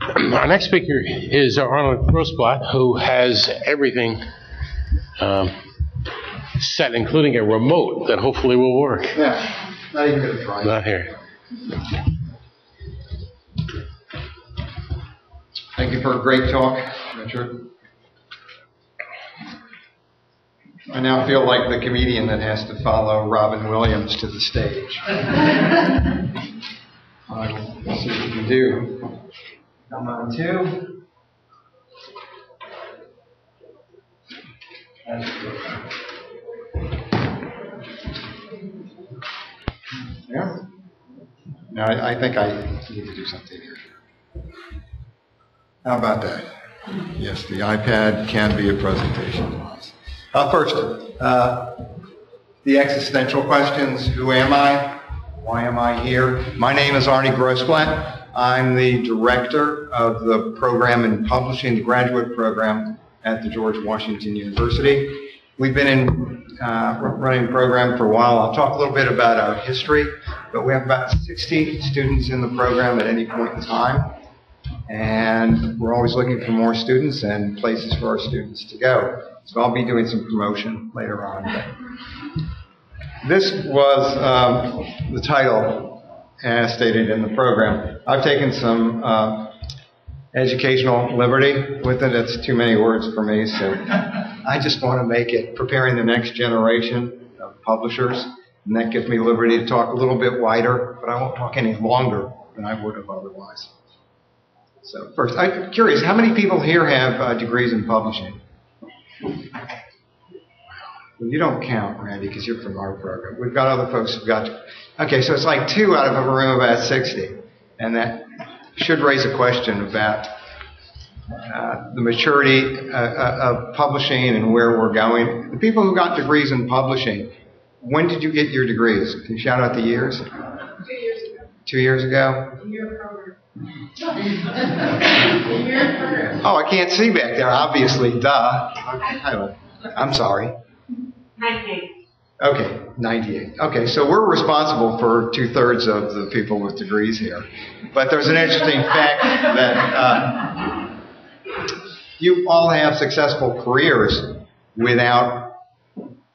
Our next speaker is Arnold Grossblatt, who has everything set, including a remote that hopefully will work. Yeah, not even going to try. Not here. Thank you for a great talk, Richard. I now feel like the comedian that has to follow Robin Williams to the stage. Let's see what we can do. Come on, two. Yeah. Now I think I need to do something here. How about that? Yes, the iPad can be a presentation device. First, the existential questions. Who am I? Why am I here? My name is Arnie Grossblatt. I'm the director of the program in publishing, the graduate program at the George Washington University. We've been running the program for a while. I'll talk a little bit about our history, but we have about 60 students in the program at any point in time. And we're always looking for more students and places for our students to go. So I'll be doing some promotion later on. This was the title as stated in the program. I've taken some educational liberty with it. It's too many words for me, so I just want to make it preparing the next generation of publishers. And that gives me liberty to talk a little bit wider, but I won't talk any longer than I would have otherwise. So first, I'm curious, how many people here have degrees in publishing? Well, you don't count, Randy, because you're from our program. We've got other folks who've got... Okay, so it's like 2 out of a room of about 60. And that should raise a question about the maturity of publishing and where we're going. The people who got degrees in publishing, when did you get your degrees? Can you shout out the years? 2 years ago. 2 years ago? A year program. Oh, I can't see back there, obviously. Duh. I'm sorry. 98. Okay, 98. Okay, so we're responsible for 2/3 of the people with degrees here. But there's an interesting fact that you all have successful careers without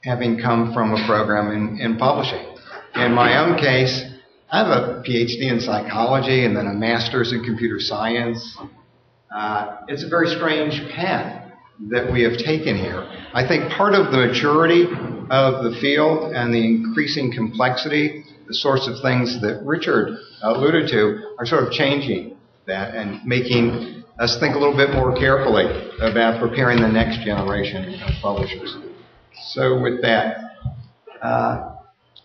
having come from a program in publishing. In my own case, I have a PhD in psychology and then a master's in computer science. It's a very strange path that we have taken here. I think part of the maturity of the field and the increasing complexity, the sorts of things that Richard alluded to, are sort of changing that and making us think a little bit more carefully about preparing the next generation of publishers. So with that,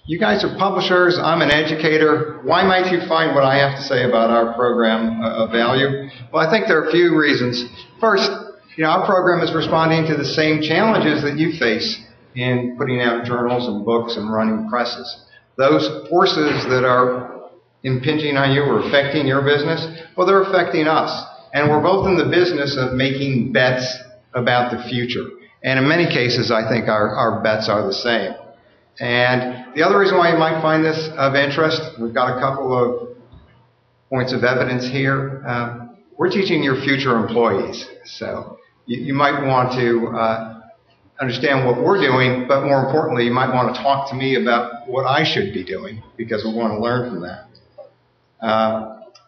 you guys are publishers, I'm an educator. Why might you find what I have to say about our program of value? Well, I think there are a few reasons. First, our program is responding to the same challenges that you face in putting out journals and books and running presses. Those forces that are impinging on you or affecting your business, well, they're affecting us. And we're both in the business of making bets about the future. And in many cases, I think our bets are the same. And the other reason why you might find this of interest, we've got a couple of points of evidence here. We're teaching your future employees. So you might want to understand what we're doing, but more importantly, you might want to talk to me about what I should be doing, because we want to learn from that.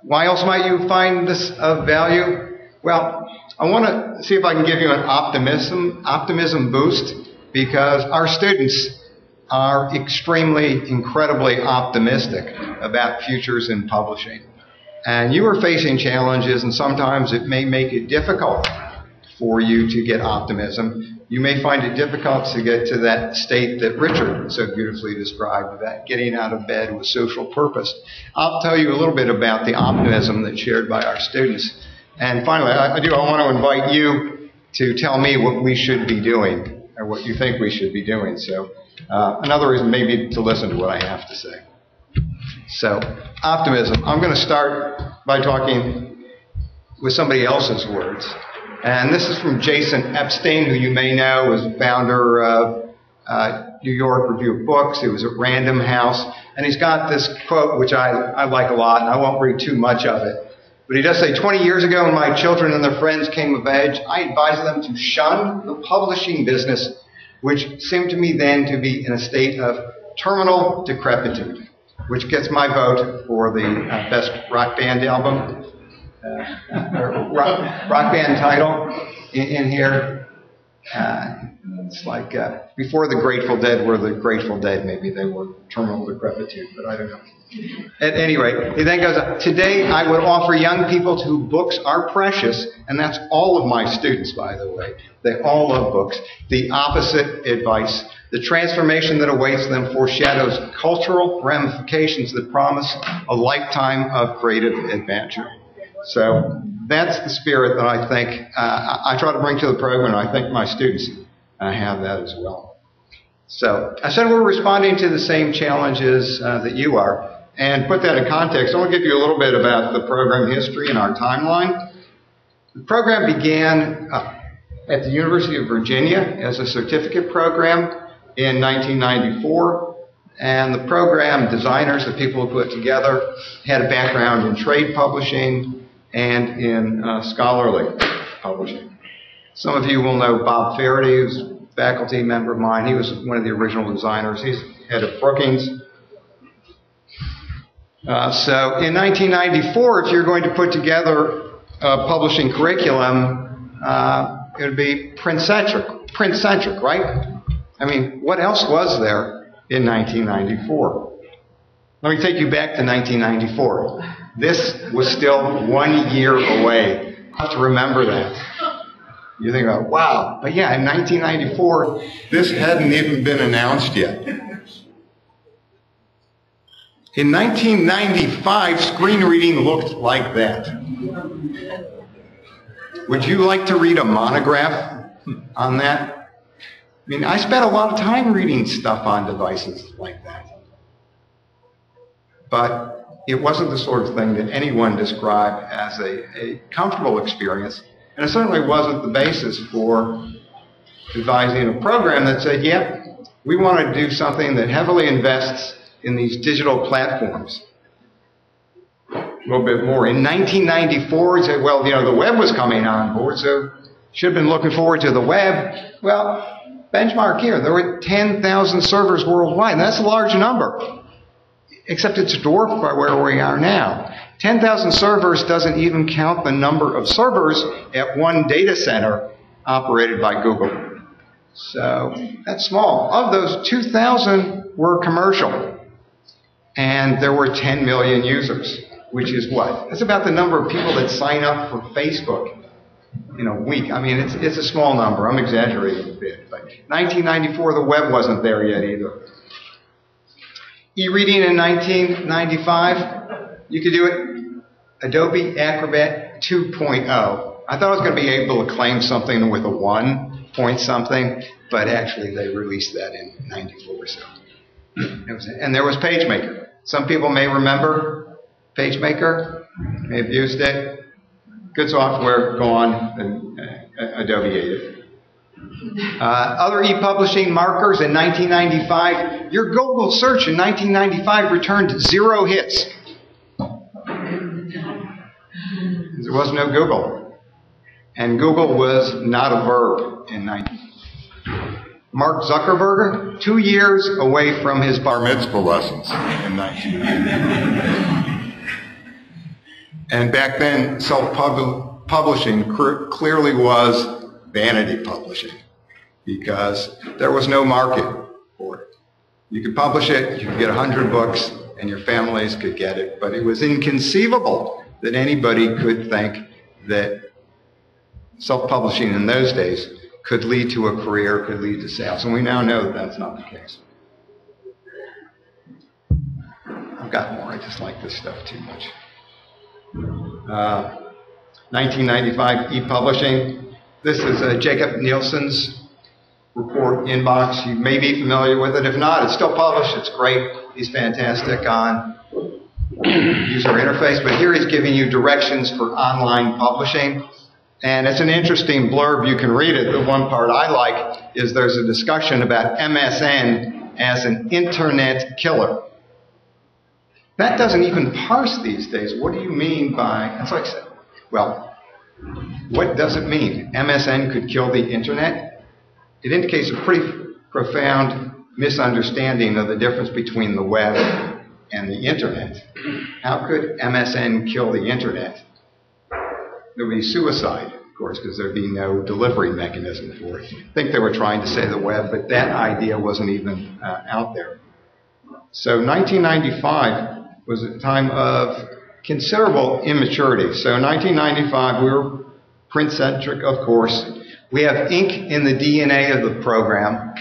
Why else might you find this of value? Well, I want to see if I can give you an optimism boost, because our students are incredibly optimistic about futures in publishing. And you are facing challenges, and sometimes it may make it difficult for you to get optimism. You may find it difficult to get to that state that Richard so beautifully described, about getting out of bed with social purpose. I'll tell you a little bit about the optimism that's shared by our students. And finally, I want to invite you to tell me what we should be doing, or what you think we should be doing. So another reason maybe to listen to what I have to say. So, optimism. I'm going to start by talking with somebody else's words. And this is from Jason Epstein, who you may know was founder of New York Review of Books. He was at Random House. And he's got this quote, which I like a lot, and I won't read too much of it. But he does say, 20 years ago when my children and their friends came of age, I advised them to shun the publishing business, which seemed to me then to be in a state of terminal decrepitude, which gets my vote for the best rock band album, rock band title in here. It's like before the Grateful Dead were the Grateful Dead. Maybe they were terminal decrepitude, but I don't know. At any rate, he then goes on, today I would offer young people to whom books are precious, and that's all of my students, by the way. They all love books. The opposite advice. The transformation that awaits them foreshadows cultural ramifications that promise a lifetime of creative adventure. So that's the spirit that I think I try to bring to the program, and I think my students have that as well. So I said we're responding to the same challenges that you are. And put that in context, I want to give you a little bit about the program history and our timeline. The program began at the University of Virginia as a certificate program in 1994. And the program designers, the people who put it together, had a background in trade publishing and in scholarly publishing. Some of you will know Bob Faraday, who's a faculty member of mine. He was one of the original designers. He's head of Brookings. So in 1994, if you're going to put together a publishing curriculum, it would be print-centric, right? I mean, what else was there in 1994? Let me take you back to 1994. This was still 1 year away. You have to remember that. You think about, wow. But yeah, in 1994, this hadn't even been announced yet. In 1995, screen reading looked like that. Would you like to read a monograph on that? I mean, I spent a lot of time reading stuff on devices like that. But it wasn't the sort of thing that anyone described as a comfortable experience. And it certainly wasn't the basis for devising a program that said, yep, we want to do something that heavily invests in these digital platforms. A little bit more. In 1994, you say, well, you know, the web was coming on board, so should have been looking forward to the web. Well, benchmark here. There were 10,000 servers worldwide, and that's a large number, except it's dwarfed by where we are now. 10,000 servers doesn't even count the number of servers at one data center operated by Google. So that's small. Of those, 2,000 were commercial. And there were 10 million users, which is what? That's about the number of people that sign up for Facebook in a week. I mean, it's a small number. I'm exaggerating a bit. But 1994, the web wasn't there yet either. E-reading in 1995, you could do it. Adobe Acrobat 2.0. I thought I was going to be able to claim something with a 1 point something, but actually they released that in 94 or so. And there was PageMaker. Some people may remember PageMaker, may have used it. Good software, gone, and Adobe ate it. Other e-publishing markers in 1995. Your Google search in 1995 returned 0 hits. There was no Google. And Google was not a verb in 1995. Mark Zuckerberg, 2 years away from his bar mitzvah lessons in 1990. And back then, self-publishing clearly was vanity publishing because there was no market for it. You could publish it, you could get 100 books, and your families could get it, but it was inconceivable that anybody could think that self-publishing in those days could lead to a career, could lead to sales. And we now know that that's not the case. I've got more. I just like this stuff too much. 1995 e-publishing. This is Jacob Nielsen's report inbox. You may be familiar with it. If not, it's still published. It's great. He's fantastic on user interface. But here he's giving you directions for online publishing. And it's an interesting blurb. You can read it. The one part I like is there's a discussion about MSN as an internet killer. That doesn't even parse these days. What do you mean by, that's like, well, what does it mean? MSN could kill the internet? It indicates a pretty profound misunderstanding of the difference between the web and the internet. How could MSN kill the internet? There would be suicide, of course, because there'd be no delivery mechanism for it. I think they were trying to say the web, but that idea wasn't even out there. So 1995 was a time of considerable immaturity. So in 1995, we were print-centric, of course. We have ink in the DNA of the program.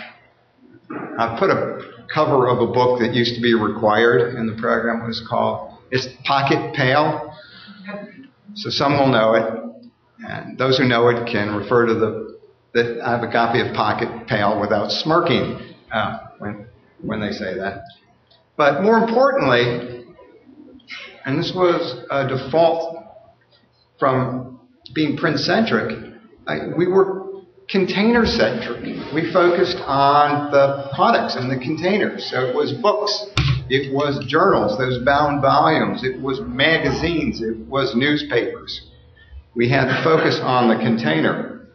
I put a cover of a book that used to be required in the program. It was called, it's Pocket Pale. So some will know it. And those who know it can refer to I have a copy of Pocket Pale without smirking when they say that. But more importantly, and this was a default from being print-centric, we were container-centric. We focused on the products and the containers. So it was books, it was journals, those bound volumes, it was magazines, it was newspapers. We had to focus on the container.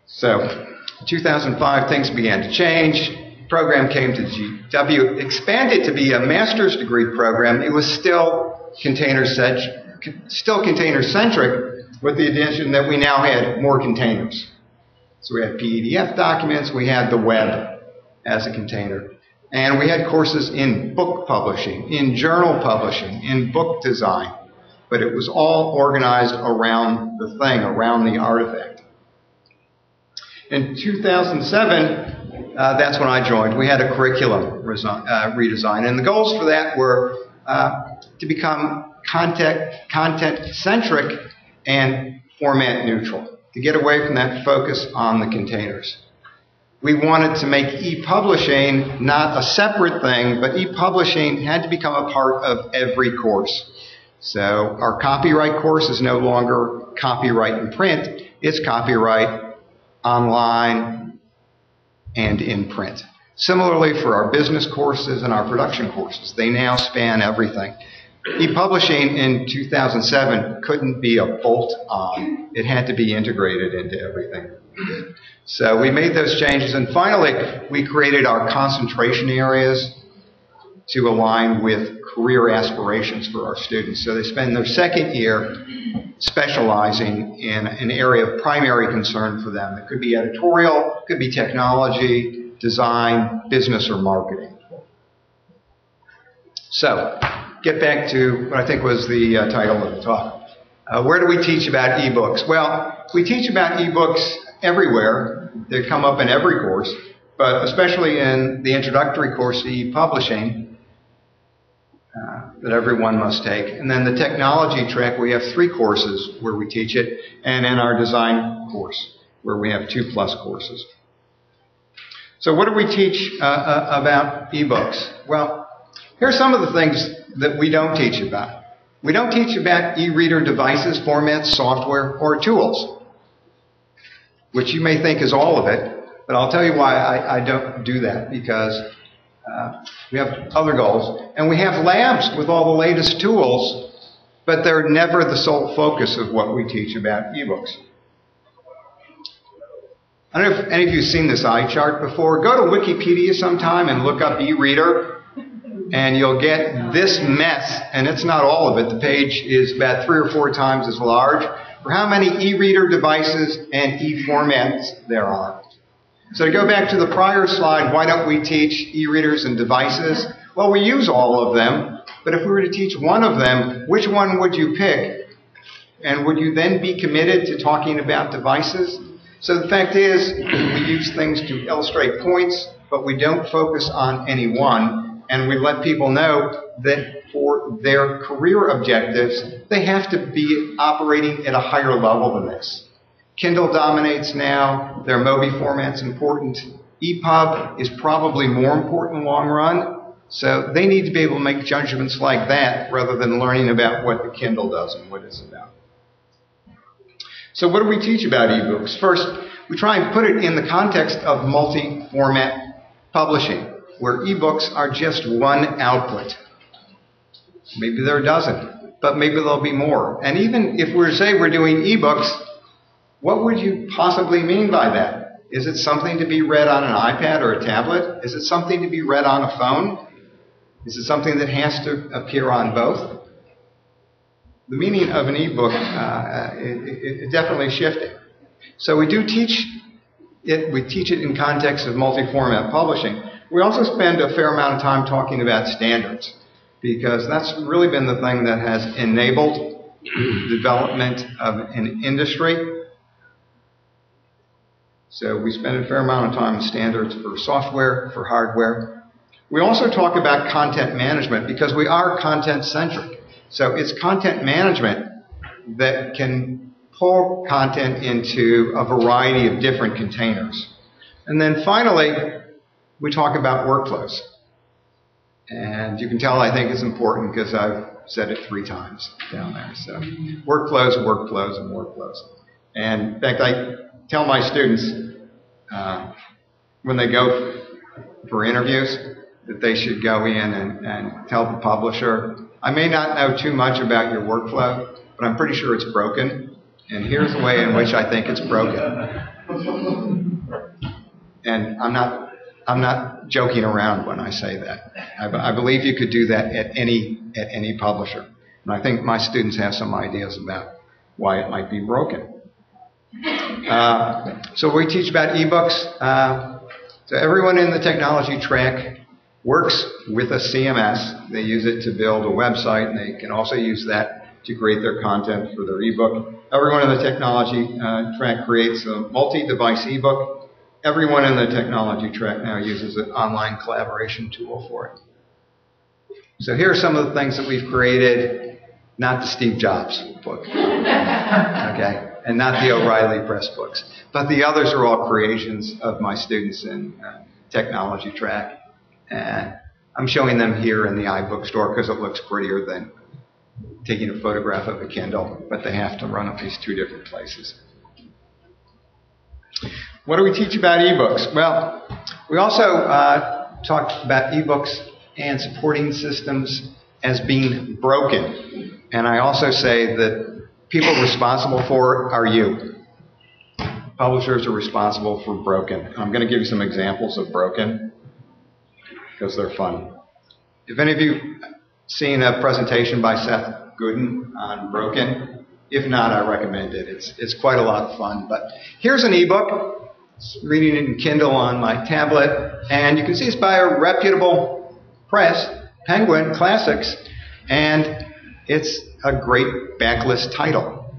So, in 2005, things began to change. The program came to GW, expanded to be a master's degree program. It was still container-centric, with the addition that we now had more containers. So we had PDF documents, we had the web as a container. And we had courses in book publishing, in journal publishing, in book design. But it was all organized around the thing, around the artifact. In 2007, that's when I joined. We had a curriculum redesign. And the goals for that were to become content-centric and format neutral, to get away from that focus on the containers. We wanted to make e-publishing not a separate thing, but e-publishing had to become a part of every course. So our copyright course is no longer copyright in print, it's copyright online and in print. Similarly for our business courses and our production courses, they now span everything. E-publishing in 2007 couldn't be a bolt-on. It had to be integrated into everything we did. So we made those changes, and finally we created our concentration areas to align with career aspirations for our students. So they spend their second year specializing in an area of primary concern for them. It could be editorial, it could be technology, design, business, or marketing. So, get back to what I think was the title of the talk. Where do we teach about ebooks? Well, we teach about ebooks everywhere. They come up in every course, but especially in the introductory course, e-publishing, that everyone must take. And then the technology track, we have 3 courses where we teach it, and in our design course, where we have 2+ courses. So what do we teach about ebooks? Well, here are some of the things that we don't teach about. We don't teach about e-reader devices, formats, software, or tools, which you may think is all of it, but I'll tell you why I don't do that, because we have other goals. And we have labs with all the latest tools, but they're never the sole focus of what we teach about ebooks. I don't know if any of you have seen this eye chart before. Go to Wikipedia sometime and look up e-reader, and you'll get this mess, and it's not all of it. The page is about 3 or 4 times as large for how many e-reader devices and e-formats there are. So to go back to the prior slide, why don't we teach e-readers and devices? Well, we use all of them, but if we were to teach one of them, which one would you pick? And would you then be committed to talking about devices? So the fact is, we use things to illustrate points, but we don't focus on any one, and we let people know that for their career objectives, they have to be operating at a higher level than this. Kindle dominates now. Their Mobi format's important. EPUB is probably more important long run. So they need to be able to make judgments like that rather than learning about what the Kindle does and what it's about. So what do we teach about ebooks? First, we try and put it in the context of multi-format publishing. where ebooks are just one output. Maybe there are a dozen, but maybe there'll be more. And even if we're say we're doing ebooks, what would you possibly mean by that? Is it something to be read on an iPad or a tablet? Is it something to be read on a phone? Is it something that has to appear on both? The meaning of an ebook is definitely shifting. So we do teach it. We teach it in context of multi-format publishing. We also spend a fair amount of time talking about standards, because that's really been the thing that has enabled the development of an industry. So we spend a fair amount of time on standards for software, for hardware. We also talk about content management, because we are content-centric. So it's content management that can pull content into a variety of different containers. And then finally, we talk about workflows. And you can tell I think it's important because I've said it 3 times down there. So workflows, workflows, and workflows. And in fact, I tell my students when they go for interviews that they should go in and tell the publisher, I may not know too much about your workflow, but I'm pretty sure it's broken. And here's the way in which I think it's broken. And I'm not joking around when I say that. I believe you could do that at any publisher. And I think my students have some ideas about why it might be broken. So we teach about ebooks. So everyone in the technology track works with a CMS. They use it to build a website, and they can also use that to create their content for their ebook. Everyone in the technology track creates a multi-device ebook. Everyone in the technology track now uses an online collaboration tool for it. So here are some of the things that we've created, not the Steve Jobs book, okay, and not the O'Reilly Press books, but the others are all creations of my students in technology track. And I'm showing them here in the iBook store because it looks prettier than taking a photograph of a Kindle, but they have to run at these 2 different places. What do we teach about ebooks? Well, we also talk about ebooks and supporting systems as being broken. And I also say that people responsible for it are you. Publishers are responsible for broken. I'm going to give you some examples of broken because they're fun. If any of you seen a presentation by Seth Gooden on broken, if not, I recommend it. It's quite a lot of fun. But here's an ebook. Reading it in Kindle on my tablet, and you can see it's by a reputable press, Penguin Classics, and it's a great backlist title.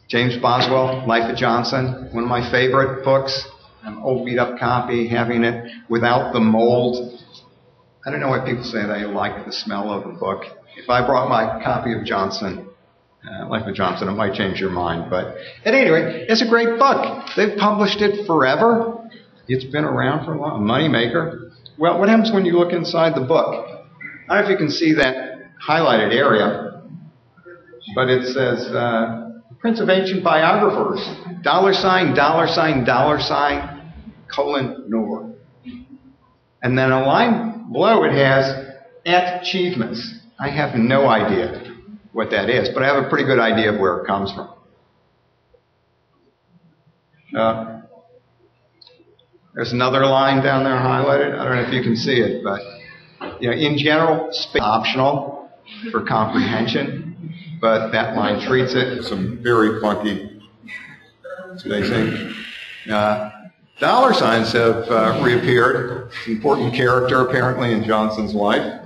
James Boswell, Life of Johnson, one of my favorite books. An old beat-up copy, having it without the mold. I don't know why people say they like the smell of a book. If I brought my copy of Johnson, Life of Johnson, it might change your mind. But at any rate, it's a great book. They've published it forever. It's been around for a while. A moneymaker. Well, what happens when you look inside the book? I don't know if you can see that highlighted area, but it says, Prince of Ancient Biographers, $, $, and then a line below it has @achievements. I have no idea what that is, but I have a pretty good idea of where it comes from. There's another line down there highlighted. I don't know if you can see it, but in general, space is optional for comprehension, but that line treats it as some very funky spacing. Dollar signs have reappeared. It's an important character, apparently, in Johnson's life.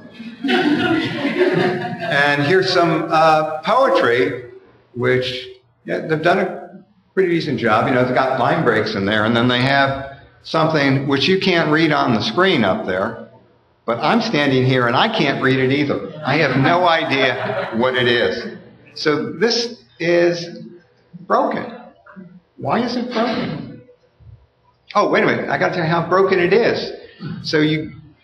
And here's some poetry, which they've done a pretty decent job. They've got line breaks in there, and then they have something which you can't read on the screen up there, but I'm standing here and I can't read it either. I have no idea what it is. So this is broken. Why is it broken? Oh, wait a minute. I got to tell you how broken it is. So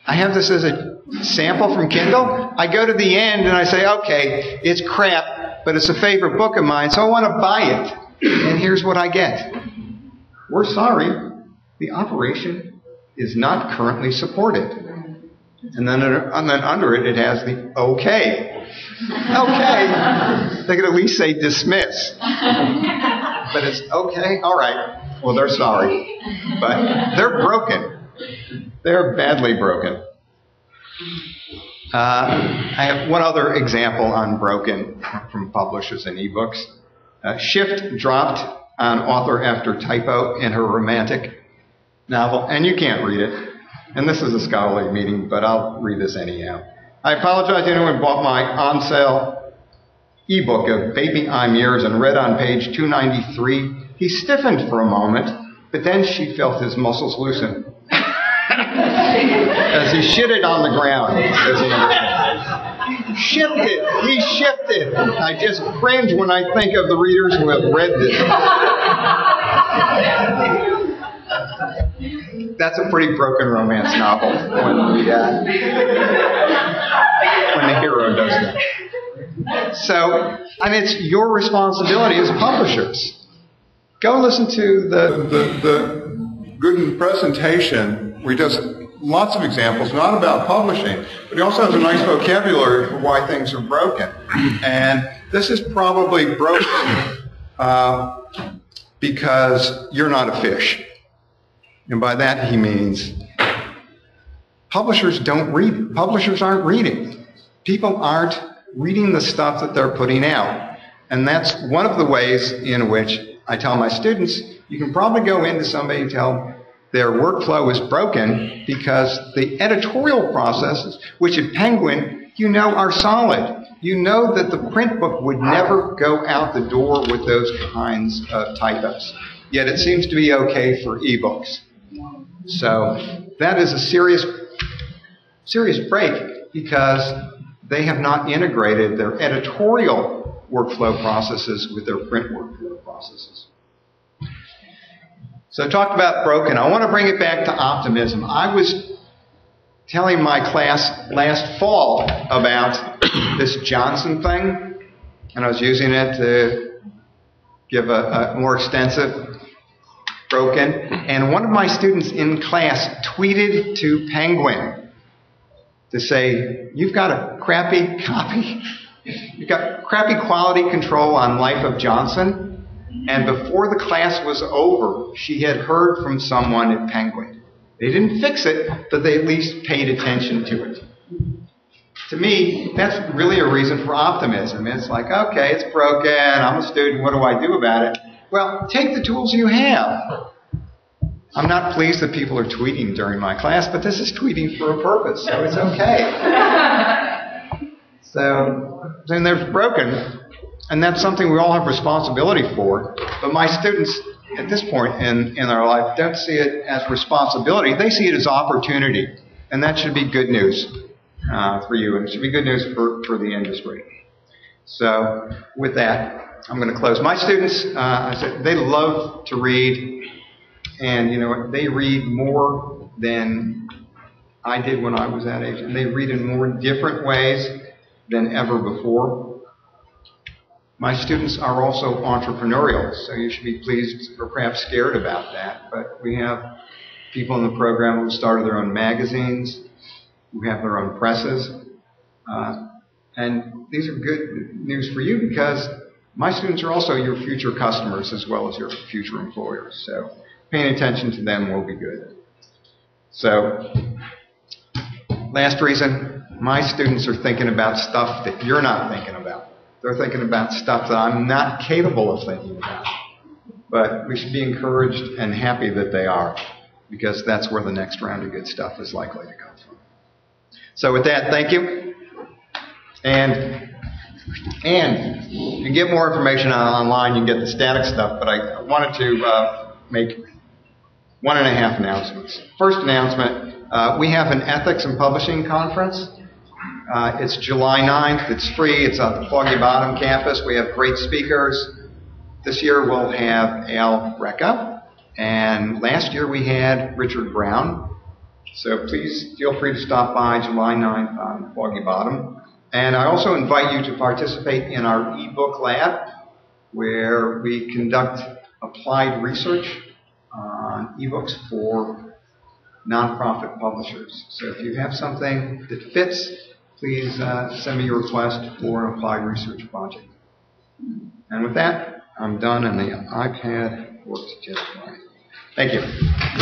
I have this as a sample from Kindle. I go to the end and I say, okay, it's crap, but it's a favorite book of mine, so I want to buy it. And here's what I get. We're sorry. The operation is not currently supported. And then under it, it has the OK. OK. They could at least say dismiss. But it's OK? All right. Well, they're sorry. But they're broken. They're badly broken. I have one other example on broken from publishers and ebooks. Shift dropped on author after typo in her romantic novel, and you can't read it. And this is a scholarly meeting, but I'll read this anyhow. I apologize to anyone who bought my on-sale ebook of Baby I'm Yours and read on page 293. He stiffened for a moment, but then she felt his muscles loosen as he shitted on the ground. Shifted. He shifted. I just cringe when I think of the readers who have read this. That's a pretty broken romance novel when the hero does that. So, it's your responsibility as publishers. Go listen to the Gooden presentation. We just lots of examples, not about publishing, but he also has a nice vocabulary for why things are broken. And this is probably broken because you're not a fish. And by that he means publishers don't read. Publishers aren't reading. People aren't reading the stuff that they're putting out. And that's one of the ways in which I tell my students, you can probably go into somebody and tell them their workflow is broken because the editorial processes, which at Penguin, are solid. You know that the print book would never go out the door with those kinds of typos. Yet it seems to be okay for ebooks. So that is a serious break because they have not integrated their editorial workflow processes with their print workflow processes. So I talked about broken. I want to bring it back to optimism. I was telling my class last fall about this Johnson thing, and I was using it to give a more extensive broken. And one of my students in class tweeted to Penguin to say, you've got a crappy copy. You've got crappy quality control on Life of Johnson. And before the class was over, she had heard from someone at Penguin. They didn't fix it, but they at least paid attention to it. To me, that's really a reason for optimism. It's like, okay, it's broken. I'm a student. What do I do about it? Well, take the tools you have. I'm not pleased that people are tweeting during my class, but this is tweeting for a purpose, so it's okay. So, then there's broken. And that's something we all have responsibility for. But my students, at this point in their life, don't see it as responsibility. They see it as opportunity. And that should be good news for you. And it should be good news for the industry. So with that, I'm going to close. My students, I said, they love to read. And, they read more than I did when I was that age. And they read in more different ways than ever before. My students are also entrepreneurial, so you should be pleased or perhaps scared about that. But we have people in the program who started their own magazines, who have their own presses. And these are good news for you because my students are also your future customers as well as your future employers. So paying attention to them will be good. So last reason, my students are thinking about stuff that you're not thinking about. They're thinking about stuff that I'm not capable of thinking about. But we should be encouraged and happy that they are, because that's where the next round of good stuff is likely to come from. So with that, thank you. And you can get more information online. You can get the static stuff, but I wanted to make 1.5 announcements. First announcement, we have an ethics and publishing conference. It's July 9th. It's free. It's on the Foggy Bottom campus. We have great speakers. This year we'll have Al Recca. And last year we had Richard Brown. So please feel free to stop by July 9th on Foggy Bottom. And I also invite you to participate in our ebook lab, where we conduct applied research on ebooks for nonprofit publishers. So if you have something that fits, please send me your request for an applied research project. And with that, I'm done, and the iPad works just fine. Thank you.